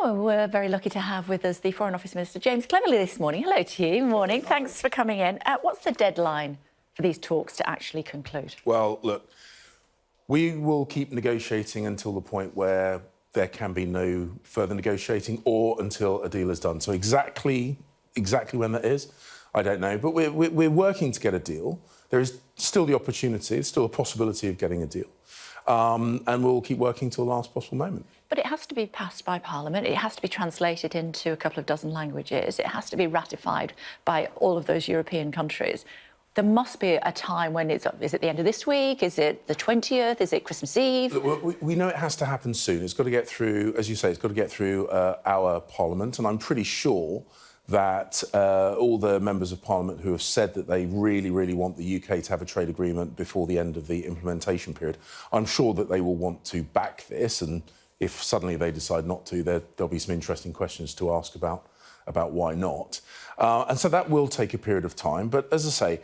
Well, we're very lucky to have with us the Foreign Office Minister, James Cleverly, this morning. Hello to you. Morning. Thanks for coming in. What's the deadline for these talks to actually conclude? Well, look, we will keep negotiating until the point where there can be no further negotiating or until a deal is done. So exactly when that is, I don't know. But we're working to get a deal. There is still the opportunity, there's still a possibility of getting a deal. And we'll keep working till the last possible moment. But it has to be passed by Parliament. It has to be translated into a couple of dozen languages. It has to be ratified by all of those European countries. There must be a time when is it the end of this week? Is it the 20th? Is it Christmas Eve? Look, we know it has to happen soon. It's got to get through, as you say, it's got to get through our Parliament. And I'm pretty sure that all the members of Parliament who have said that they really want the UK to have a trade agreement before the end of the implementation period, I'm sure that they will want to back this. And if suddenly they decide not to, there'll be some interesting questions to ask about why not. And so that will take a period of time. But as I say,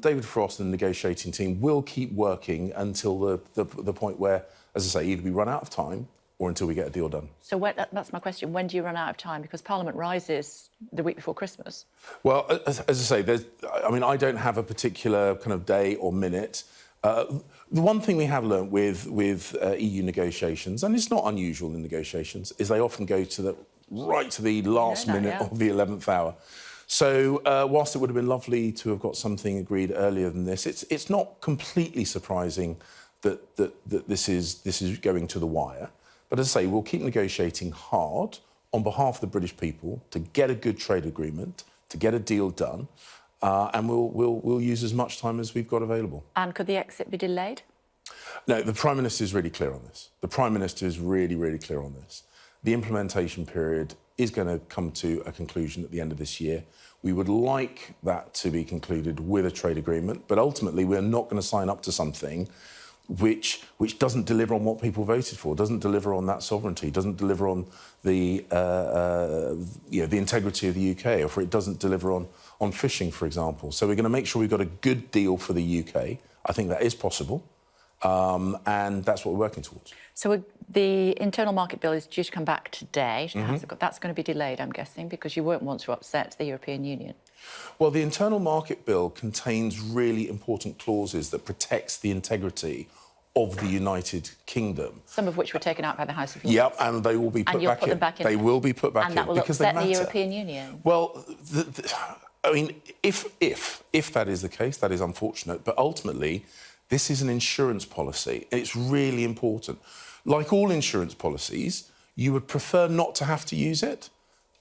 David Frost and the negotiating team will keep working until the point where, as I say, either we run out of time or until we get a deal done. So that's my question. When do you run out of time? Because Parliament rises the week before Christmas. Well, as I say, I don't have a particular kind of day or minute. The one thing we have learnt with EU negotiations, and it's not unusual in negotiations, is they often go to right to the last minute of the 11th hour. So whilst it would have been lovely to have got something agreed earlier than this, it's not completely surprising that this is going to the wire. But as I say, we'll keep negotiating hard on behalf of the British people to get a good trade agreement, to get a deal done, and we'll use as much time as we've got available. And could the exit be delayed? No, the Prime Minister is really clear on this. The Prime Minister is really clear on this. The implementation period is going to come to a conclusion at the end of this year. We would like that to be concluded with a trade agreement, but ultimately we're not going to sign up to something which doesn't deliver on what people voted for, doesn't deliver on that sovereignty, doesn't deliver on the integrity of the UK, or if it doesn't deliver on fishing, for example. So we're going to make sure we've got a good deal for the UK. I think that is possible, and that's what we're working towards. So the internal market bill is due to come back today. That's going to be delayed, I'm guessing, because you won't want to upset the European Union. Well, the internal market bill contains really important clauses that protects the integrity of the United Kingdom. Some of which were taken out by the House of Lords. Yep, and they will be put back in. They will be put back in. And that will upset the European Union. Well, I mean, if that is the case, that is unfortunate. But ultimately, this is an insurance policy. It's really important. Like all insurance policies, you would prefer not to have to use it.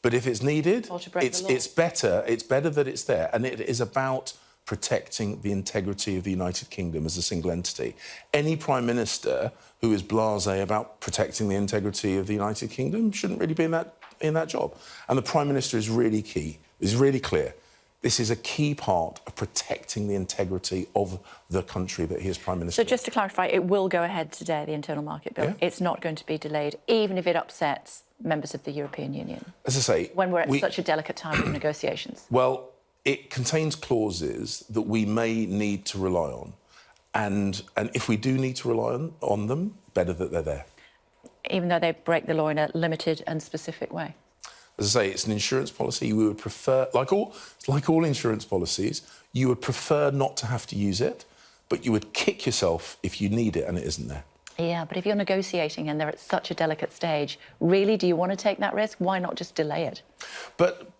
But if it's needed, it's better that it's there. And it is about protecting the integrity of the United Kingdom as a single entity. Any Prime Minister who is blasé about protecting the integrity of the United Kingdom shouldn't really be in that job. And the Prime Minister is really key, is really clear. This is a key part of protecting the integrity of the country that he is Prime Minister. So just to clarify, it will go ahead today, the internal market bill. Yeah. It's not going to be delayed, even if it upsets members of the European Union. As I say, when we're at such a delicate time of negotiations. Well, it contains clauses that we may need to rely on. And if we do need to rely on them, better that they're there. Even though they break the law in a limited and specific way. As I say, it's an insurance policy. We would prefer, like all insurance policies, you would prefer not to have to use it, but you would kick yourself if you need it and it isn't there. Yeah, but if you're negotiating and they're at such a delicate stage, really, do you want to take that risk? Why not just delay it? But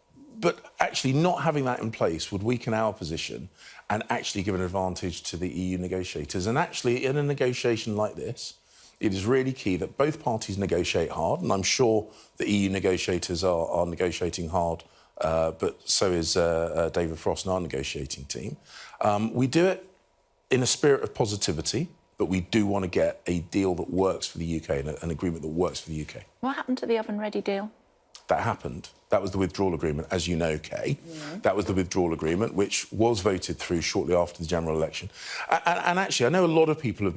actually not having that in place would weaken our position and actually give an advantage to the EU negotiators. And actually, in a negotiation like this, it is really key that both parties negotiate hard, and I'm sure the EU negotiators are negotiating hard, but so is David Frost and our negotiating team. We do it in a spirit of positivity, but we do want to get a deal that works for the UK, and an agreement that works for the UK. What happened to the oven-ready deal? That happened. That was the withdrawal agreement, as you know, Kay. Yeah. That was the withdrawal agreement, which was voted through shortly after the general election. And actually, I know a lot of people have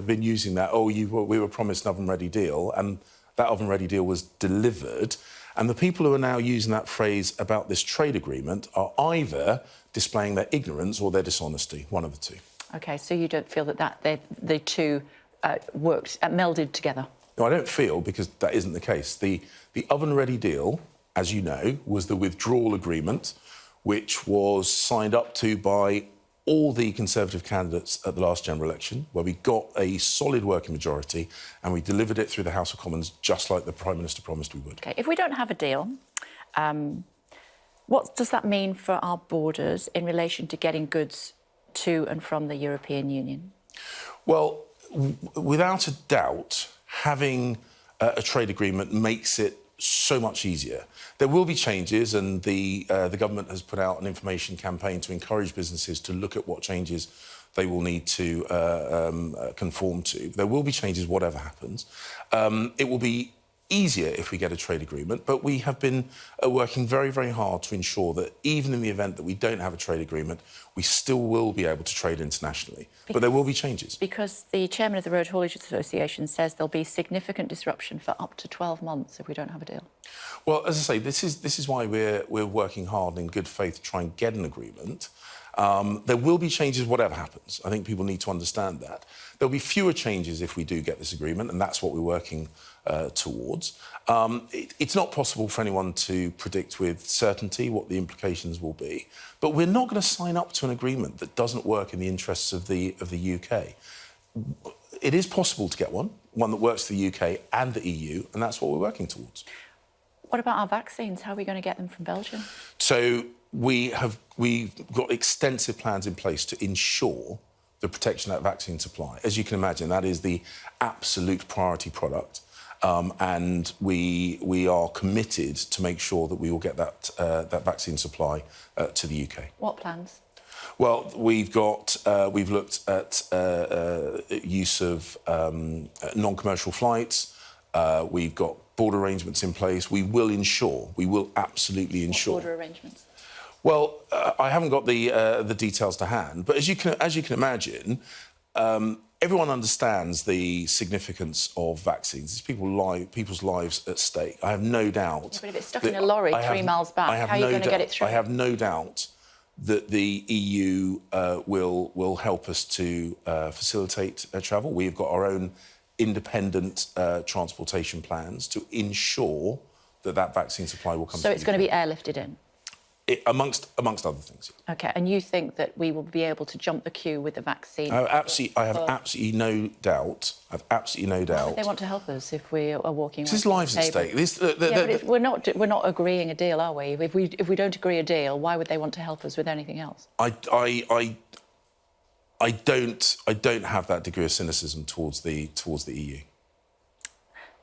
been using that. Oh, we were promised an oven-ready deal, and that oven-ready deal was delivered. And the people who are now using that phrase about this trade agreement are either displaying their ignorance or their dishonesty, one of the two. OK, so you don't feel that the two melded together? No, I don't feel, because that isn't the case. The oven-ready deal, as you know, was the withdrawal agreement, which was signed up to by all the Conservative candidates at the last general election, where we got a solid working majority and we delivered it through the House of Commons just like the Prime Minister promised we would. OK, if we don't have a deal, what does that mean for our borders in relation to getting goods to and from the European Union? Well, without a doubt, having a trade agreement makes it so much easier. There will be changes, and the government has put out an information campaign to encourage businesses to look at what changes they will need to conform to. There will be changes, whatever happens. It will be easier if we get a trade agreement, but we have been working very, very hard to ensure that even in the event that we don't have a trade agreement, we still will be able to trade internationally. But there will be changes. Because the chairman of the Road Haulage Association says there'll be significant disruption for up to 12 months if we don't have a deal. Well, as I say, this is why we're working hard in good faith to try and get an agreement. There will be changes whatever happens. I think people need to understand that. There'll be fewer changes if we do get this agreement, and that's what we're working towards. It's not possible for anyone to predict with certainty what the implications will be, but we're not going to sign up to an agreement that doesn't work in the interests of the UK. It is possible to get one that works for the UK and the EU, and that's what we're working towards. What about our vaccines? How are we going to get them from Belgium? So we've got extensive plans in place to ensure the protection of that vaccine supply. As you can imagine, that is the absolute priority product. And we are committed to make sure that we will get that vaccine supply to the UK. What plans? Well, we've looked at use of non-commercial flights. We've got border arrangements in place. We will absolutely ensure. What border arrangements? Well, I haven't got the details to hand, but as you can imagine, everyone understands the significance of vaccines. It's people's lives at stake. I have no doubt. Yeah, but if it's stuck in a lorry 3 miles back, how are you going to get it through? I have no doubt that the EU will help us to facilitate travel. We've got our own independent transportation plans to ensure that vaccine supply will come. So it's going to be airlifted in? Amongst other things. OK, and you think that we will be able to jump the queue with the vaccine? I have absolutely no doubt. Why would they want to help us if we are walking? This is lives at stake. But we're not agreeing a deal, are we? If we don't agree a deal, why would they want to help us with anything else? I don't have that degree of cynicism towards the EU.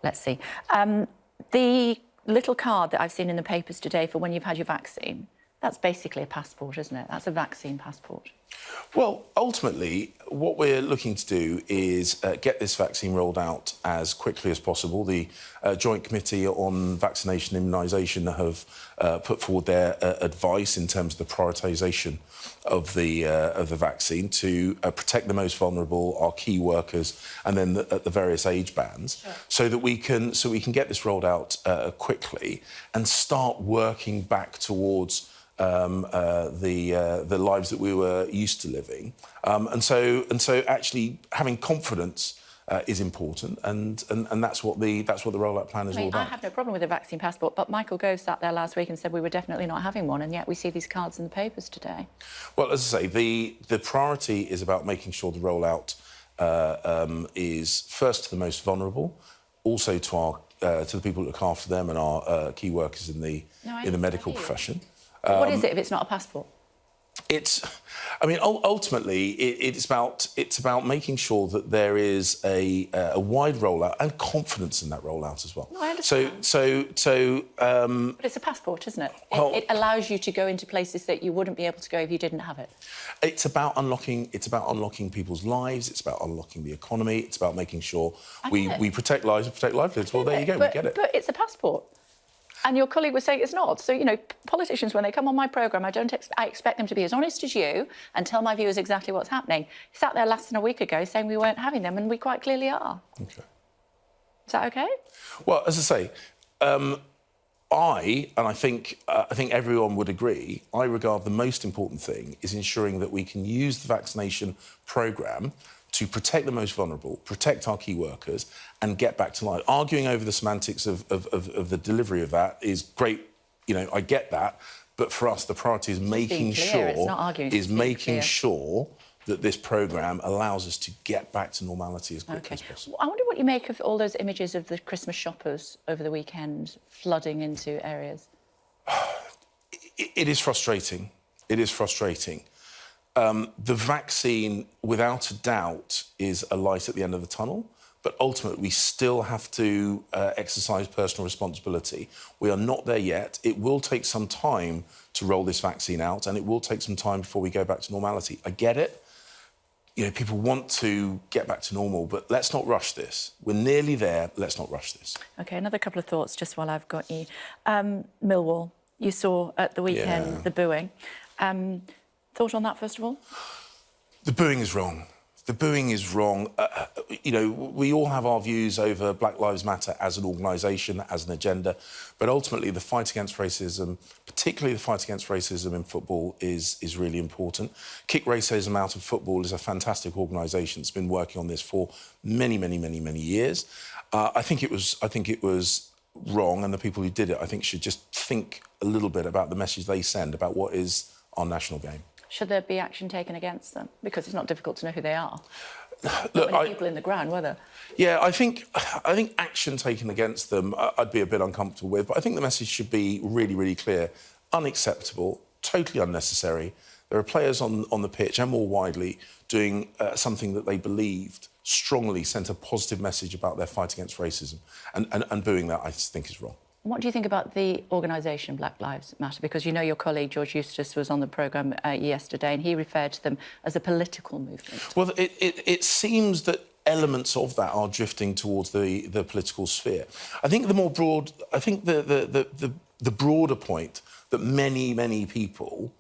Let's see. The little card that I've seen in the papers today for when you've had your vaccine, that's basically a passport, isn't it? That's a vaccine passport. Well, ultimately, what we're looking to do is get this vaccine rolled out as quickly as possible. The Joint Committee on Vaccination and Immunisation have put forward their advice in terms of the prioritisation of the vaccine to protect the most vulnerable, our key workers, and then the various age bands, sure, so we can get this rolled out quickly and start working back towards the lives that we were used to living, and so actually having confidence is important, and that's what the rollout plan is all about. I have no problem with a vaccine passport, but Michael Gove sat there last week and said we were definitely not having one, and yet we see these cards in the papers today. Well, as I say, the priority is about making sure the rollout is first to the most vulnerable, also to the people who look after them and our key workers in the medical profession. What is it if it's not a passport? Ultimately, it's about making sure that there is a wide rollout and confidence in that rollout as well. No, I understand. But it's a passport, isn't it? It allows you to go into places that you wouldn't be able to go if you didn't have it. It's about unlocking people's lives. It's about unlocking the economy. It's about making sure we protect lives and protect livelihoods. Well, there you go. We get it. But it's a passport. And your colleague was saying it's not. So, politicians, when they come on my programme, I expect them to be as honest as you and tell my viewers exactly what's happening. He sat there less than a week ago saying we weren't having them, and we quite clearly are. OK. Is that OK? Well, as I say, I think everyone would agree, I regard the most important thing is ensuring that we can use the vaccination programme to protect the most vulnerable, protect our key workers, and get back to life. Arguing over the semantics of the delivery of that is great. You know, I get that. But for us, the priority is making sure that this programme allows us to get back to normality as quickly as possible. I wonder what you make of all those images of the Christmas shoppers over the weekend flooding into areas. It is frustrating. It is frustrating. The vaccine, without a doubt, is a light at the end of the tunnel. But ultimately, we still have to exercise personal responsibility. We are not there yet. It will take some time to roll this vaccine out, and it will take some time before we go back to normality. I get it. You know, people want to get back to normal, but let's not rush this. We're nearly there. Let's not rush this. OK, another couple of thoughts just while I've got you. Millwall, you saw at the weekend the booing. Thought on that, first of all? The booing is wrong. The booing is wrong. You know, we all have our views over Black Lives Matter as an organisation, as an agenda, but ultimately the fight against racism, particularly the fight against racism in football, is really important. Kick Racism Out of Football is a fantastic organisation. It's been working on this for many years. I think it was wrong, and the people who did it, I think, should just think a little bit about the message they send about what is our national game. Should there be action taken against them? Because it's not difficult to know who they are. Look, Not many people in the ground, were there? Yeah, I think action taken against them, I'd be a bit uncomfortable with. But I think the message should be really clear. Unacceptable, totally unnecessary. There are players on the pitch and more widely doing something that they believed strongly sent a positive message about their fight against racism. And booing that, I just think, is wrong. What do you think about the organisation Black Lives Matter? Because you know your colleague George Eustace was on the programme yesterday and he referred to them as a political movement. Well, it seems that elements of that are drifting towards the political sphere. I think the broader point that many people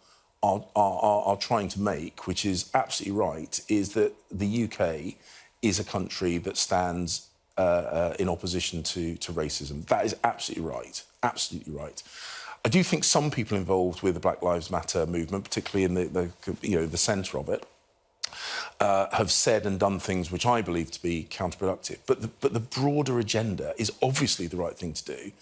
are trying to make, which is absolutely right, is that the UK is a country that stands in opposition to racism. That is absolutely right. Absolutely right. I do think some people involved with the Black Lives Matter movement, particularly in the centre of it, have said and done things which I believe to be counterproductive. But the broader agenda is obviously the right thing to do.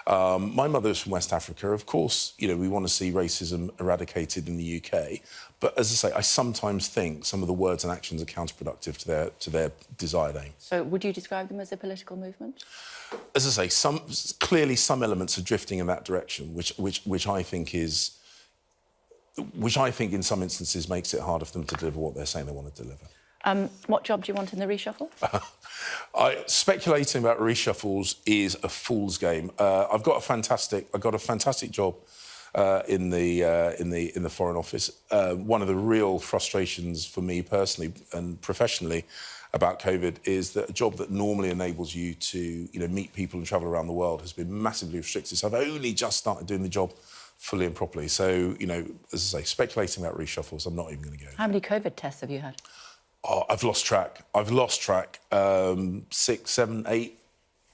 My mother's from West Africa. Of course, you know, we want to see racism eradicated in the UK. But as I say, I sometimes think some of the words and actions are counterproductive to their desired aim. So would you describe them as a political movement? As I say, clearly some elements are drifting in that direction, which I think is... which I think in some instances makes it harder for them to deliver what they're saying they want to deliver. What job do you want in the reshuffle? Speculating about reshuffles is a fool's game. I've got a fantastic job in the Foreign Office. One of the real frustrations for me personally and professionally about COVID is that a job that normally enables you to meet people and travel around the world has been massively restricted. So I've only just started doing the job fully and properly. So, as I say, speculating about reshuffles, I'm not even going to go. How many COVID tests have you had? Oh, I've lost track. 6, 7, 8,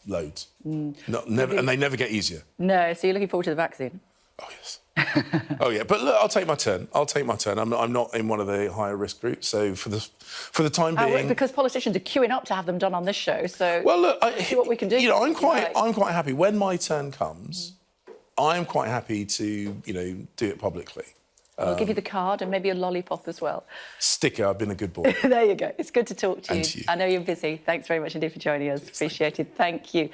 loads. Never, and they never get easier. No, so you're looking forward to the vaccine? Oh, yes. Oh, yeah. But look, I'll take my turn. I'm not in one of the higher risk groups, so for the time being... Because politicians are queuing up to have them done on this show, so... Well, look, see what we can do. I'm quite happy. When my turn comes, I'm quite happy to, do it publicly. We'll give you the card and maybe a lollipop as well. Sticker, I've been a good boy. There you go. It's good to talk to you. And to you. I know you're busy. Thanks very much indeed for joining us. Appreciated. Thank you.